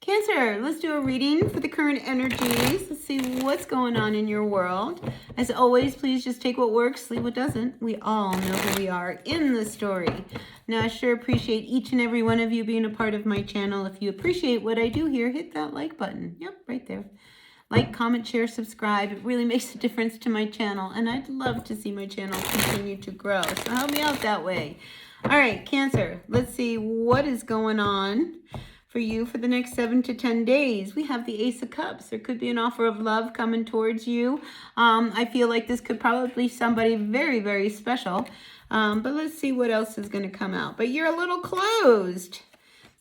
Cancer, let's do a reading for the current energies. Let's see what's going on in your world. As always, please just take what works, leave what doesn't. We all know who we are in the story. Now, I sure appreciate each and every one of you being a part of my channel. If you appreciate what I do here, hit that like button. Yep, right there. Like, comment, share, subscribe. It really makes a difference to my channel, and I'd love to see my channel continue to grow. So help me out that way. All right, Cancer, let's see what is going on for you for the next 7 to 10 days. We have the Ace of Cups. There could be an offer of love coming towards you. I feel like this could probably be somebody very, very special. But let's see what else is going to come out. But you're a little closed.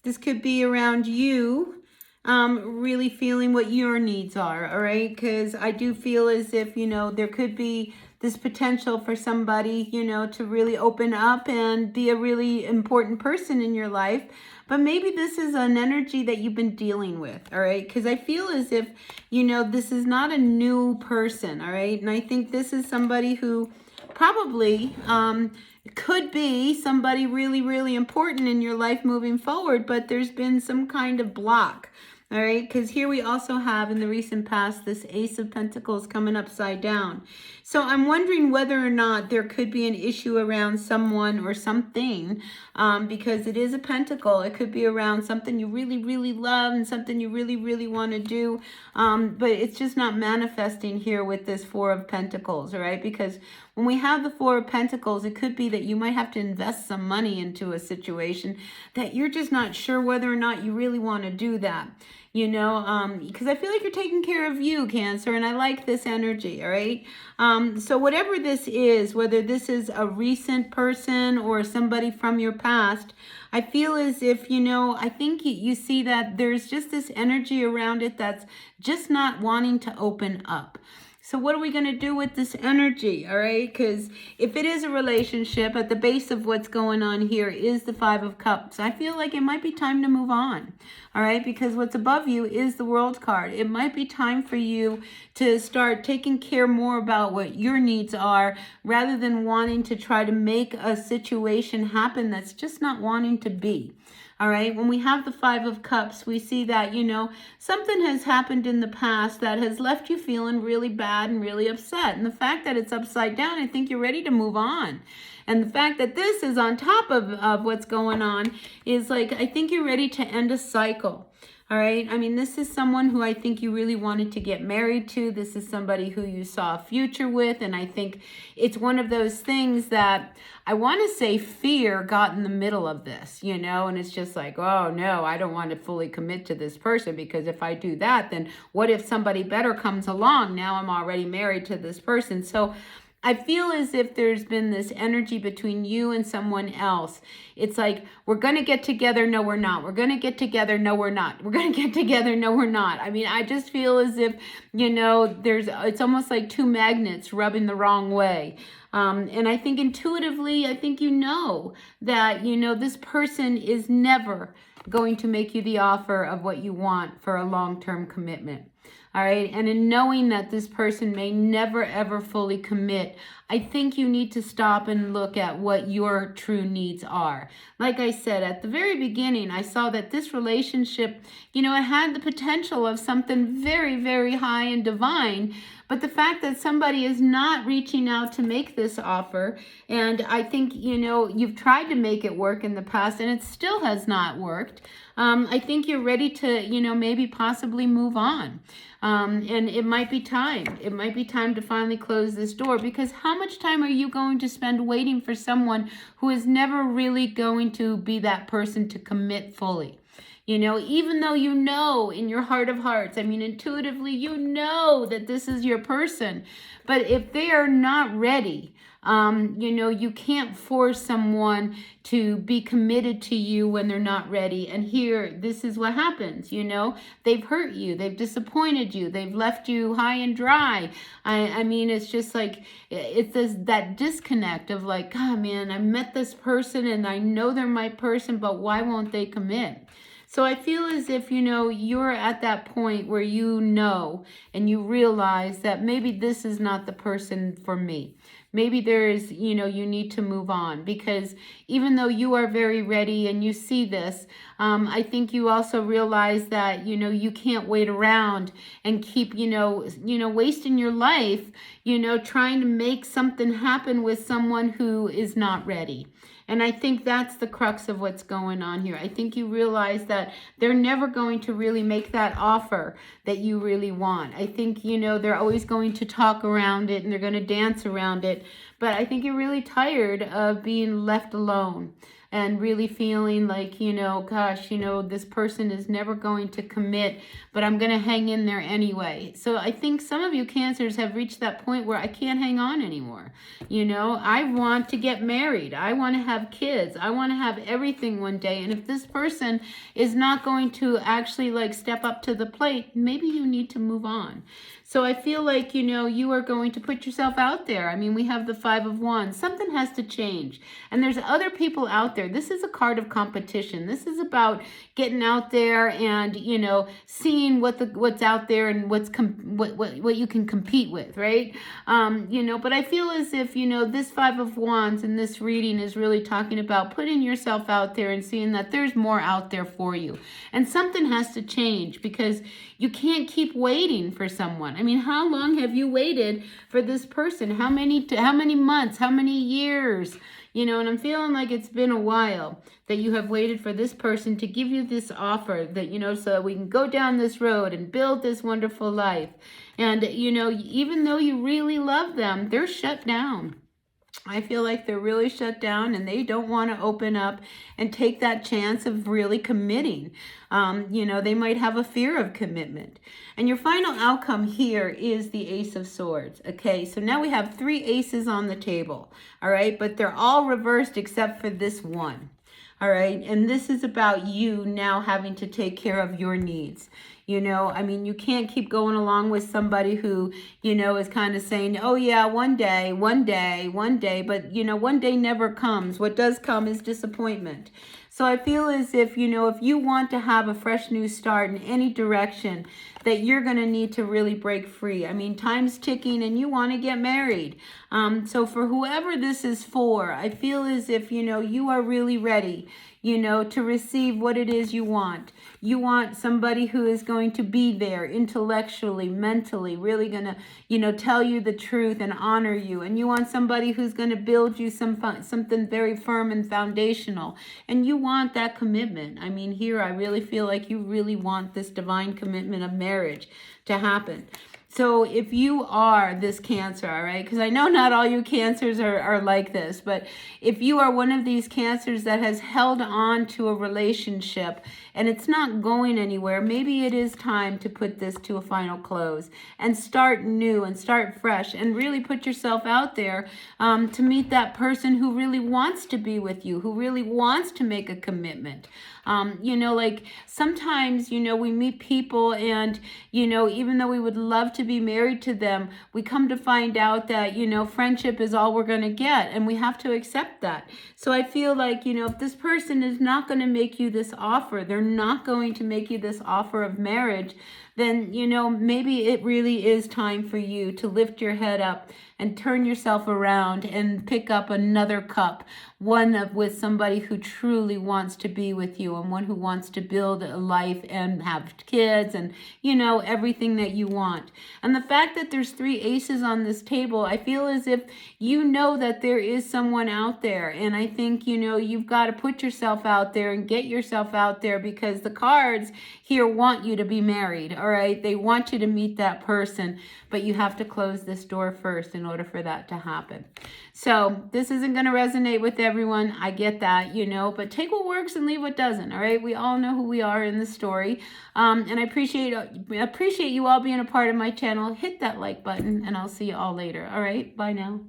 This could be around you really feeling what your needs are, all right? Because I do feel as if, there could be this potential for somebody, to really open up and be a really important person in your life. But maybe this is an energy that you've been dealing with, all right? Because I feel as if, this is not a new person, all right? And I think this is somebody who probably could be somebody really, really important in your life moving forward, but there's been some kind of block. All right, because here we also have in the recent past this Ace of Pentacles coming upside down. So I'm wondering whether or not there could be an issue around someone or something, because it is a pentacle. It could be around something you really, really love and something you really, really want to do, but it's just not manifesting here with this Four of Pentacles, all right? Because when we have the Four of Pentacles, it could be that you might have to invest some money into a situation that you're just not sure whether or not you really want to do that. Because I feel like you're taking care of you, Cancer, and I like this energy, all right? So whatever this is, whether this is a recent person or somebody from your past, I feel as if, I think you see that there's just this energy around it that's just not wanting to open up. So what are we going to do with this energy, all right? Because if it is a relationship, at the base of what's going on here is the Five of Cups. I feel like it might be time to move on, all right? Because what's above you is the World card. It might be time for you to start taking care more about what your needs are rather than wanting to try to make a situation happen that's just not wanting to be. All right, when we have the Five of Cups, we see that, something has happened in the past that has left you feeling really bad and really upset. And the fact that it's upside down, I think you're ready to move on. And the fact that this is on top of what's going on is like, I think you're ready to end a cycle. All right. I mean, this is someone who I think you really wanted to get married to. This is somebody who you saw a future with. And I think it's one of those things that I want to say fear got in the middle of this, and it's just like, oh, no, I don't want to fully commit to this person because if I do that, then what if somebody better comes along? Now I'm already married to this person. So I feel as if there's been this energy between you and someone else. It's like, we're going to get together. No, we're not. We're going to get together. No, we're not. We're going to get together. No, we're not. I mean, I just feel as if, it's almost like two magnets rubbing the wrong way. And I think intuitively, I think that, this person is never going to make you the offer of what you want for a long-term commitment. All right. And in knowing that this person may never, ever fully commit, I think you need to stop and look at what your true needs are. Like I said, at the very beginning, I saw that this relationship, it had the potential of something very, very high and divine. But the fact that somebody is not reaching out to make this offer, and I think, you've tried to make it work in the past and it still has not worked. I think you're ready to, maybe possibly move on. And it might be time. It might be time to finally close this door, because how much time are you going to spend waiting for someone who is never really going to be that person to commit fully? Even though in your heart of hearts, I mean, intuitively, that this is your person. But if they are not ready, you can't force someone to be committed to you when they're not ready. And here, this is what happens, they've hurt you, they've disappointed you, they've left you high and dry. I mean, it's just like, it's that disconnect of like, God, man, I met this person and I know they're my person, but why won't they commit? So I feel as if, you're at that point where and you realize that maybe this is not the person for me. maybe there's, you know, you need to move on, because even though you are very ready and you see this, I think you also realize that, you know, you can't wait around and keep, wasting your life, trying to make something happen with someone who is not ready. And I think that's the crux of what's going on here. I think you realize that they're never going to really make that offer that you really want. I think, they're always going to talk around it and they're going to dance around it. But I think you're really tired of being left alone and really feeling like, gosh, this person is never going to commit, but I'm going to hang in there anyway. So I think some of you Cancers have reached that point where I can't hang on anymore. I want to get married. I want to have kids. I want to have everything one day. And if this person is not going to actually step up to the plate, maybe you need to move on. So I feel like, you are going to put yourself out there. I mean, we have the 5 of Wands. Something has to change. And there's other people out there. This is a card of competition. This is about getting out there and, seeing what's out there and what you can compete with, right? But I feel as if, this 5 of Wands in this reading is really talking about putting yourself out there and seeing that there's more out there for you. And something has to change, because you can't keep waiting for someone. I mean, how long have you waited for this person? How many months? How many years? And I'm feeling like it's been a while that you have waited for this person to give you this offer that, so that we can go down this road and build this wonderful life. And, even though you really love them, they're shut down. I feel like they're really shut down and they don't want to open up and take that chance of really committing. They might have a fear of commitment. And your final outcome here is the Ace of Swords. Okay, so now we have 3 aces on the table. All right, but they're all reversed except for this one. All right, and this is about you now having to take care of your needs. You can't keep going along with somebody who, is kind of saying, oh yeah, one day, but, one day never comes. What does come is disappointment. So I feel as if, if you want to have a fresh new start in any direction, that you're going to need to really break free. I mean, time's ticking and you want to get married. So for whoever this is for, I feel as if, you are really ready, to receive what it is you want. You want somebody who is going to be there intellectually, mentally, really going to, tell you the truth and honor you. And you want somebody who's going to build you something very firm and foundational. And you want that commitment. I mean, here I really feel like you really want this divine commitment of marriage to happen. So if you are this Cancer, all right, because I know not all you Cancers are like this, but if you are one of these Cancers that has held on to a relationship and it's not going anywhere, maybe it is time to put this to a final close and start new and start fresh and really put yourself out there to meet that person who really wants to be with you, who really wants to make a commitment. Sometimes, we meet people and, even though we would love to be married to them, we come to find out that, friendship is all we're going to get, and we have to accept that. So I feel like, if this person is not going to make you this offer, they're not going to make you this offer of marriage, then, maybe it really is time for you to lift your head up and turn yourself around and pick up another cup, with somebody who truly wants to be with you and one who wants to build a life and have kids and, everything that you want. And the fact that there's 3 aces on this table, I feel as if that there is someone out there. And I think, you've got to put yourself out there and get yourself out there, because the cards here want you to be married. All right. They want you to meet that person, but you have to close this door first in order for that to happen. So this isn't going to resonate with everyone. I get that, but take what works and leave what doesn't. All right. We all know who we are in the story. And I appreciate you all being a part of my channel. Hit that like button and I'll see you all later. All right. Bye now.